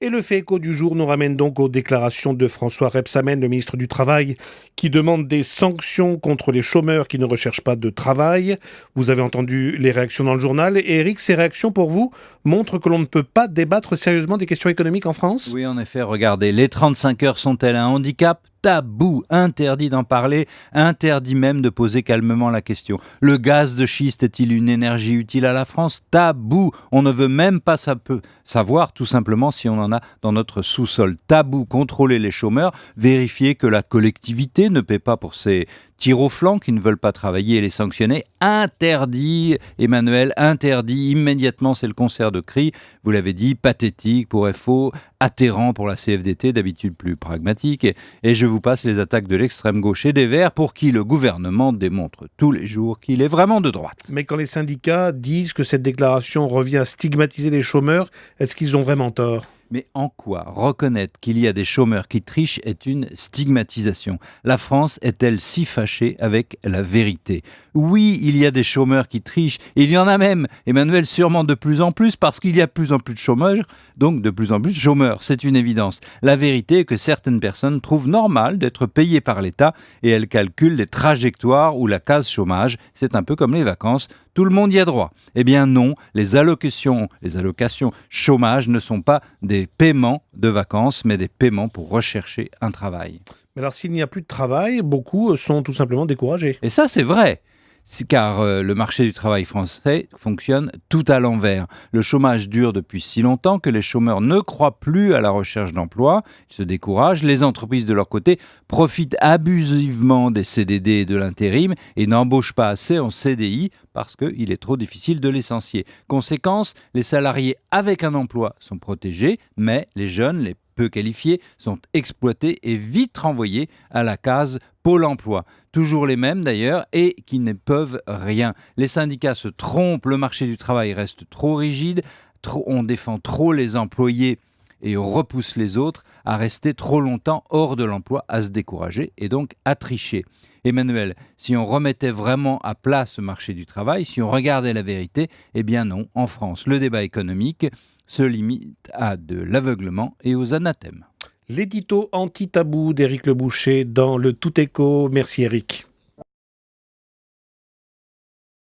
Et le fait écho du jour nous ramène donc aux déclarations de François Rebsamen, le ministre du Travail, qui demande des sanctions contre les chômeurs qui ne recherchent pas de travail. Vous avez entendu les réactions dans le journal. Et Eric, ces réactions pour vous montrent que l'on ne peut pas débattre sérieusement des questions économiques en France ? Oui, en effet, regardez, les 35 heures sont-elles un handicap ? Tabou, interdit d'en parler, interdit même de poser calmement la question. Le gaz de schiste est-il une énergie utile à la France ? Tabou, on ne veut même pas savoir tout simplement si on en a dans notre sous-sol. Tabou, contrôler les chômeurs, vérifier que la collectivité ne paie pas pour ses tirs au flanc qui ne veulent pas travailler et les sanctionner. Interdit, Emmanuel, interdit, immédiatement c'est le concert de cris. Vous l'avez dit, pathétique pour FO, atterrant pour la CFDT, d'habitude plus pragmatique. Et je vous passe les attaques de l'extrême gauche et des Verts pour qui le gouvernement démontre tous les jours qu'il est vraiment de droite. Mais quand les syndicats disent que cette déclaration revient à stigmatiser les chômeurs, est-ce qu'ils ont vraiment tort ? Mais en quoi reconnaître qu'il y a des chômeurs qui trichent est une stigmatisation ? La France est-elle si fâchée avec la vérité ? Oui, il y a des chômeurs qui trichent. Il y en a même, Emmanuel, sûrement de plus en plus, parce qu'il y a de plus en plus de chômeurs, donc de plus en plus de chômeurs, c'est une évidence. La vérité est que certaines personnes trouvent normal d'être payées par l'État et elles calculent les trajectoires ou la case chômage. C'est un peu comme les vacances. Tout le monde y a droit. Eh bien non, les allocations chômage ne sont pas des paiements de vacances, mais des paiements pour rechercher un travail. Mais alors s'il n'y a plus de travail, beaucoup sont tout simplement découragés. Et ça, c'est vrai. Car le marché du travail français fonctionne tout à l'envers. Le chômage dure depuis si longtemps que les chômeurs ne croient plus à la recherche d'emploi, ils se découragent. Les entreprises, de leur côté, profitent abusivement des CDD et de l'intérim et n'embauchent pas assez en CDI parce qu'il est trop difficile de licencier. Conséquence, les salariés avec un emploi sont protégés, mais les jeunes, les peu qualifiés, sont exploités et vite renvoyés à la case Pôle emploi. Toujours les mêmes d'ailleurs et qui ne peuvent rien. Les syndicats se trompent, le marché du travail reste trop rigide, on défend trop les employés et on repousse les autres à rester trop longtemps hors de l'emploi, à se décourager et donc à tricher. Emmanuel, si on remettait vraiment à plat ce marché du travail, si on regardait la vérité, eh bien non, en France, le débat économique se limite à de l'aveuglement et aux anathèmes. L'édito anti-tabou d'Éric Le Boucher dans le Tout Écho. Merci Eric.